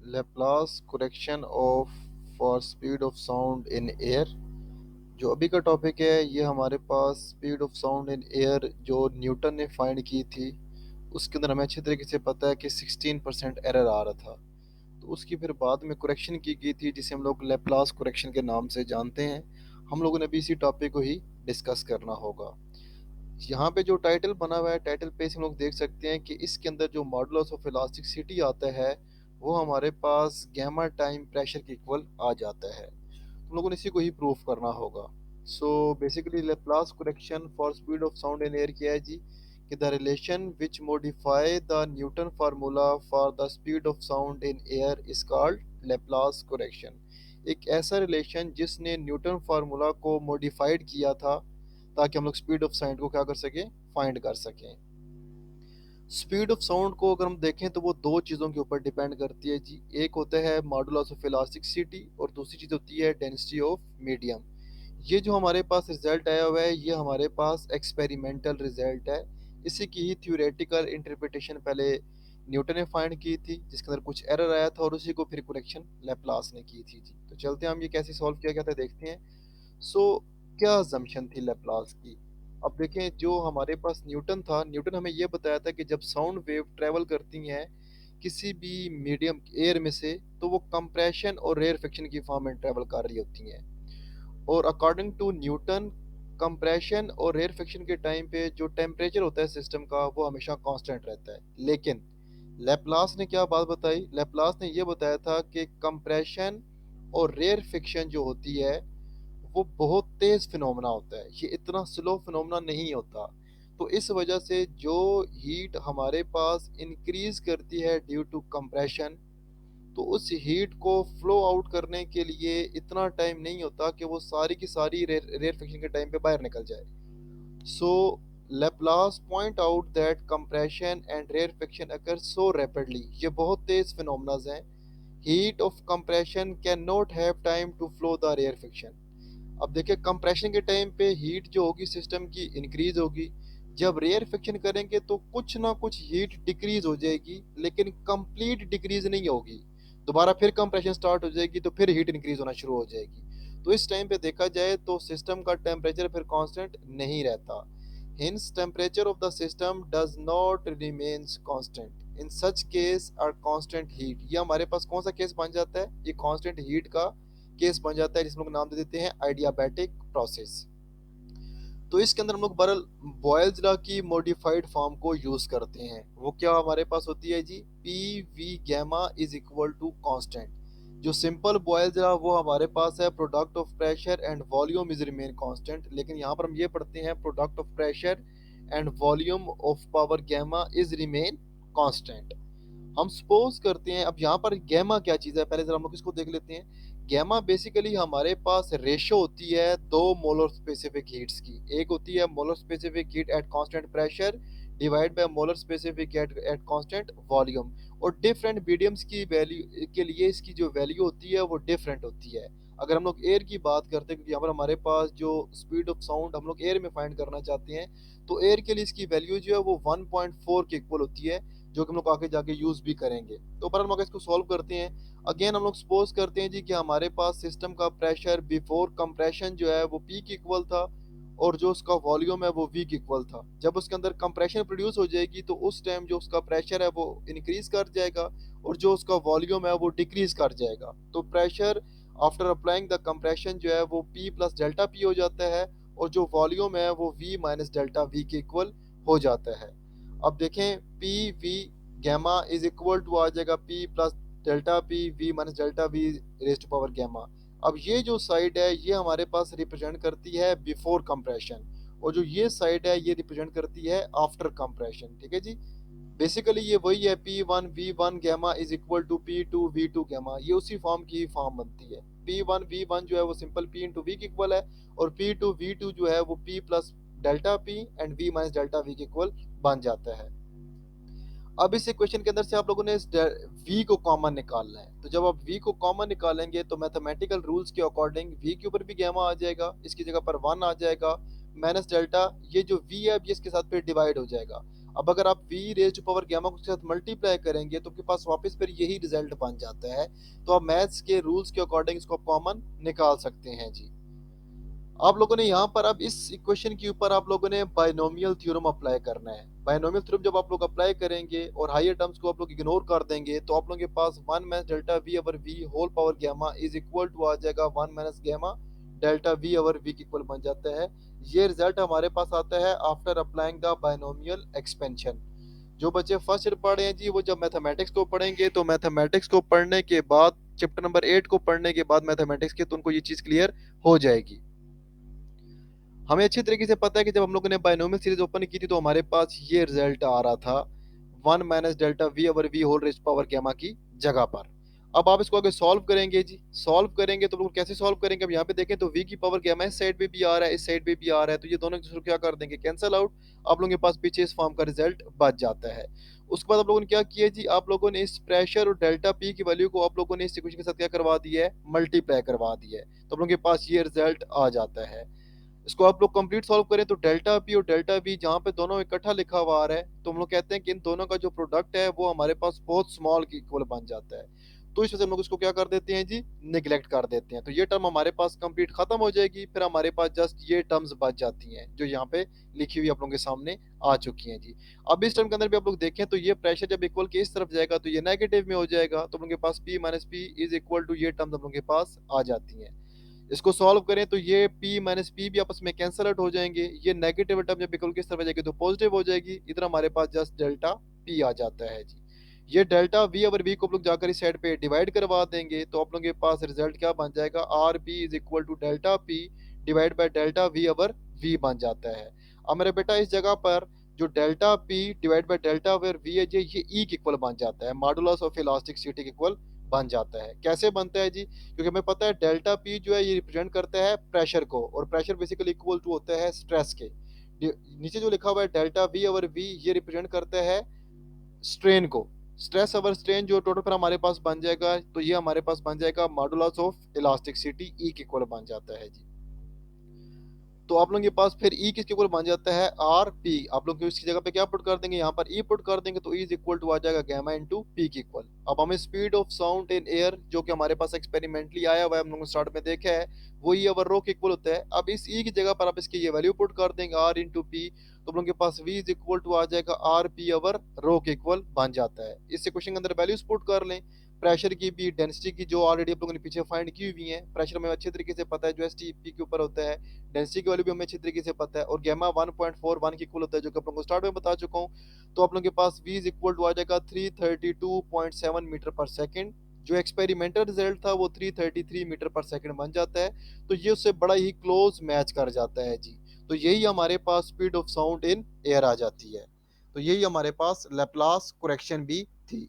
Laplace correction of for speed of sound in air। जो अभी का टॉपिक है ये हमारे पास speed of sound in air जो न्यूटन ने फाइंड की थी। उसके अंदर हमें अच्छी तरीके से पता है कि 16% एरर आ रहा था। तो उसकी फिर बाद में करेक्शन की गई थी जिसे हम लोग लेप्लास करेक्शन के नाम से जानते हैं। हम लोगों ने भी इसी टॉपिक को ही डिस्कस करना होगा। यहाँ पे जो टाइटल बना हुआ है टाइटल पे से हम लोग देख सकते हैं कि इसके अंदर जो मॉडुलस ऑफ इलास्टिसिटी आता है वो हमारे पास गैमा टाइम प्रेशर के इक्वल आ जाता है। तुम लोगों ने इसी को ही प्रूफ करना होगा। So basically Laplace correction for speed of sound in air क्या है जी कि the relation which modify the Newton formula for the speed of sound in air is called Laplace correction. एक ऐसा रिलेशन जिसने न्यूटन फार्मूला को modified किया था ताकि हम लोग स्पीड ऑफ साउंड को क्या कर सकें, फाइंड कर सकें। स्पीड ऑफ साउंड को अगर हम देखें तो वो दो चीज़ों के ऊपर डिपेंड करती है जी। एक होता है मॉडुलस ऑफ इलास्टिसिटी और दूसरी चीज़ होती है डेंसिटी ऑफ मीडियम। ये जो हमारे पास रिजल्ट आया हुआ है ये हमारे पास एक्सपेरिमेंटल रिजल्ट है। इसी की ही थ्योरेटिकल इंटरप्रिटेशन पहले न्यूटन ने फाइंड की थी जिसके अंदर कुछ एरर आया था और उसी को फिर करेक्शन लेप्लास ने की थी जी। तो चलते हैं हम ये कैसे सॉल्व किया गया था देखते हैं। सो क्या अजम्पशन थी लेप्लास की। अब देखें जो हमारे पास न्यूटन था, न्यूटन हमें यह बताया था कि जब साउंड वेव ट्रेवल करती हैं किसी भी मीडियम एयर में से तो वो कंप्रेशन और रेयरफिक्शन की फॉर्म में ट्रेवल कर रही होती हैं। और अकॉर्डिंग टू न्यूटन कंप्रेशन और रेयरफिक्शन के टाइम पे जो टेम्परेचर होता है सिस्टम का वो हमेशा कांस्टेंट रहता है। लेकिन लेप्लास ने क्या बात बताई, लेप्लास ने यह बताया था कि कंप्रेशन और रेयरफिक्शन जो होती है वो बहुत तेज फिनोमेना होता है, ये इतना स्लो फिनोमेना नहीं होता। तो इस वजह से जो हीट हमारे पास इंक्रीज करती है ड्यू टू कंप्रेशन तो उस हीट को फ्लो आउट करने के लिए इतना टाइम नहीं होता कि वो सारी की सारी रेयर फिक्शन के टाइम पे बाहर निकल जाए। So Laplace point out that compression and rarefaction occur so rapidly, ये बहुत तेज फिनोमेनाज हैं। Heat of compression can not have time to flow the rarefaction. अब देखिए कंप्रेशन के टाइम पे हीट जो होगी सिस्टम की इंक्रीज होगी, जब रेयर फिक्शन करेंगे तो कुछ ना कुछ हीट डिक्रीज हो जाएगी लेकिन कंप्लीट डिक्रीज नहीं होगी। दोबारा फिर कंप्रेशन स्टार्ट हो जाएगी तो फिर हीट इंक्रीज होना शुरू हो जाएगी। तो इस टाइम पे देखा जाए तो सिस्टम का टेम्परेचर फिर कांस्टेंट नहीं रहता। Hence temperature of the system does not remains constant in such case are constant heat. ये हमारे पास कौन सा केस बन जाता है, ये कांस्टेंट हीट का केस बन जाता है जिसमें लोग नाम दे देते हैं आइडियाबैटिक प्रोसेस। तो इसके अंदर हम लोग बरल बॉयल्स लॉ की मॉडिफाइड फॉर्म को यूज करते हैं। वो क्या हमारे पास होती है जी, P V gamma is equal to constant. जो सिंपल बॉयल्स लॉ वो हमारे पास है product of pressure and volume is remain constant, लेकिन यहाँ पर हम ये पढ़ते हैं product of pressure and volume of power gamma is remain constant. हम सपोज करते हैं, अब यहाँ पर गैमा क्या चीज़ है पहले जरा हम लोग इसको देख लेते हैं। गैमा बेसिकली हमारे पास रेशो होती है दो मोलर स्पेसिफिक हीट्स की। एक होती है molar specific heat at constant pressure divide by molar specific at constant volume. और डिफरेंट मीडियम्स की वैल्यू के लिए इसकी जो वैल्यू होती है वो डिफरेंट होती है। अगर हम लोग एयर की बात करते हैं क्योंकि यहाँ पर हमारे पास जो स्पीड ऑफ साउंड हम लोग एयर में फाइंड करना चाहते हैं तो एयर के लिए इसकी वैल्यू जो है वो 1.4 के इक्वल होती है जो कि हम लोग आगे जाके यूज भी करेंगे। तो पर हम लोग इसको सॉल्व करते हैं। अगेन हम लोग सपोज करते हैं जी कि हमारे पास सिस्टम का प्रेशर बिफोर कंप्रेशन जो है वो पी की इक्वल था और जो उसका वॉल्यूम है वो वी की इक्वल था। जब उसके अंदर कंप्रेशन प्रोड्यूस हो जाएगी तो उस टाइम जो उसका प्रेशर है वो इंक्रीज कर जाएगा और जो उसका वॉल्यूम है वो डिक्रीज कर जाएगा। तो pressure after applying the compression जो है वो पी प्लस डेल्टा पी हो जाता है और जो वॉल्यूम है वो वी माइनस डेल्टा वी के इक्वल हो जाता है। अब देखें P V gamma is equal to आ जाएगा P plus delta P V minus delta V raise to power gamma. अब ये जो साइड है ये हमारे पास रिप्रेजेंट करती है बिफोर कंप्रेशन और जो ये साइड है ये रिप्रेजेंट करती है आफ्टर कंप्रेशन। ठीक है जी। बेसिकली ये वही है P one V one gamma is equal to P two V two gamma, ये उसी फॉर्म की फॉर्म बनती है। पी वन वी वन जो है वो सिंपल पी इंटू वी की इक्वल है और पी टू वी टू जो है वो P plus delta P and V minus delta V के इक्वल बन जाता है। अब इस इक्वेशन के अंदर से आप लोगों ने इस v को कॉमन निकालना है। तो जब आप v को कॉमन निकालेंगे तो मैथमेटिकल रूल्स के अकॉर्डिंग v के ऊपर भी गैमा आ जाएगा, इसकी जगह पर 1 आ जाएगा माइनस डेल्टा। ये जो v है अब ये इसके साथ फिर डिवाइड हो जाएगा। अब अगर आप V raise to power gamma को उसके साथ मल्टीप्लाई करेंगे तो आपके पास वापस फिर यही रिजल्ट बन जाता है। तो आप मैथ्स के रूल्स के अकॉर्डिंग इसको आप कॉमन निकाल सकते हैं जी। आप लोगों ने यहाँ पर अब इस इक्वेशन के ऊपर आप लोगों ने बायनोमियल थ्योरम अप्लाई करना है। बायनोमियल थ्योरम जब आप लोग अप्लाई करेंगे और हायर टर्म्स को आप लोग इग्नोर कर देंगे तो आप लोगों के पास one minus delta V over V whole power gamma is equal to आ जाएगा one minus gamma delta V over V equal बन जाता है। ये रिजल्ट हमारे पास आता है after applying the binomial expansion. जो बच्चे फर्स्ट ईयर पढ़ रहे हैं जी वो जब मैथमेटिक्स को पढ़ेंगे तो मैथमेटिक्स को पढ़ने के बाद चैप्टर नंबर 8 को पढ़ने के बाद मैथमेटिक्स के तो उनको ये चीज क्लियर हो जाएगी। हमें अच्छी तरीके से पता है कि जब हम लोगों ने बायनोमियल सीरीज ओपन की थी तो हमारे पास ये रिजल्ट आ रहा था one minus delta V over V whole raise power gamma की जगह पर। अब आप इसको आगे सॉल्व करेंगे जी। सॉल्व करेंगे तो लोग कैसे सॉल्व करेंगे, अब यहाँ पे देखें तो वी की पावर गैमा इस साइड पे भी आ रहा है, इस साइड पे भी आ रहा है, तो ये दोनों एक दूसरे को क्या कर देंगे, कैंसल आउट। आप लोगों के पास पीछे इस फॉर्म का रिजल्ट बच जाता है। उसके बाद आप लोगों ने क्या किया जी, आप लोगों ने इस प्रेशर और डेल्टा पी की वैल्यू को आप लोगों ने इस इक्वेशन के साथ क्या करवा दिया है, मल्टीप्लाई करवा दिया है। तो आप लोगों के पास ये रिजल्ट आ जाता है। इसको आप लोग कंप्लीट सॉल्व करें तो डेल्टा पी और डेल्टा वी जहाँ पे दोनों इकट्ठा लिखा हुआ आ रहा है तो हम लोग कहते हैं कि इन दोनों का जो प्रोडक्ट है वो हमारे पास बहुत स्मॉल की इक्वल बन जाता है। तो इस वजह से हम लोग इसको क्या कर देते हैं जी, निगलेक्ट कर देते हैं। तो ये टर्म हमारे पास कंप्लीट खत्म हो जाएगी, फिर हमारे पास जस्ट ये टर्म्स बच जाती हैं जो यहाँ पे लिखी हुई आप लोगों के सामने आ चुकी हैं जी। अब इस टर्म के अंदर भी आप लोग देखें तो ये प्रेशर जब इक्वल के इस तरफ जाएगा तो ये नेगेटिव में हो जाएगा, तो हम लोग के पास P minus P is equal to ये टर्म्स हम लोग के पास आ जाती हैं। इसको सॉल्व करें तो ये p माइनस पी भी आपस में कैंसल आउट हो जाएंगे। ये नेगेटिव टर्म जब इक्वल किस तरफ जाएगी तो पॉजिटिव हो जाएगी। इधर हमारे पास जस्ट डेल्टा p आ जाता है जी। ये डेल्टा v ओवर v को आप लोग जाकर इस साइड पे डिवाइड करवा देंगे तो आप लोगों के पास रिजल्ट क्या बन जाएगा, or P is equal to delta p divide by delta v over v बन जाता है। अब मेरे बेटा इस जगह पर जो delta p divide by delta over v है ये e के इक्वल बन जाता है, मॉडुलस ऑफ इलास्टिसिटी के इक्वल बन जाता है। कैसे बनता है जी, क्योंकि हमें पता है डेल्टा पी जो है ये रिप्रेजेंट करता है प्रेशर को, और प्रेशर बेसिकली इक्वल टू होता है स्ट्रेस के। नीचे जो लिखा हुआ है डेल्टा वी ओवर वी ये रिप्रेजेंट करता है स्ट्रेन को। स्ट्रेस ओवर स्ट्रेन जो टोटल पर हमारे पास बन जाएगा तो ये हमारे पास बन जाएगा मॉडुलस ऑफ इलास्टिसिटी ई के इक्वल बन जाता है जी। तो आप लोगों के पास फिर ई किसके इक्वल बन जाता है, आर पी। आप लोग इसकी जगह पे क्या पुट कर देंगे, यहाँ पर ई पुट कर देंगे तो ई इज इक्वल टू आ जाएगा गैमा इनटू पी के इक्वल। अब हमें speed of sound in air जो कि हमारे पास एक्सपेरिमेंटली आया हुआ है, हम लोगों ने स्टार्ट में देखा है, वो ई ओवर रो के इक्वल होता है। अब इस ई की जगह पर आप इसकी ये वैल्यू पुट कर देंगे आर इंटू पी, तो हम लोगों के पास वी इज इक्वल टू आ जाएगा आर पी ओवर रो के इक्वल बन जाता है। इस क्वेश्चन के अंदर वैल्यूज पुट कर लें, प्रेशर की भी, डेंसिटी की जो ऑलरेडी आप लोगों ने पीछे फाइंड की हुई है। प्रेशर हमें अच्छे तरीके से पता है जो एस टी पी के ऊपर होता है, डेंसिटी की वैल्यू भी हमें अच्छी तरीके से पता है, और गैमा 1.41 की इक्वल होता है जो कि आप लोगों को स्टार्ट में बता चुका हूँ। तो आप लोगों के पास v इज इक्वल टू आ जाएगा 332.7 मीटर पर सेकंड। जो एक्सपेरिमेंटल रिजल्ट था वो 333 मीटर पर सेकंड बन जाता है। तो ये उससे बड़ा ही क्लोज मैच कर जाता है जी। तो यही हमारे पास speed of sound in air आ जाती है। तो यही हमारे पास लेप्लास करेक्शन भी थी।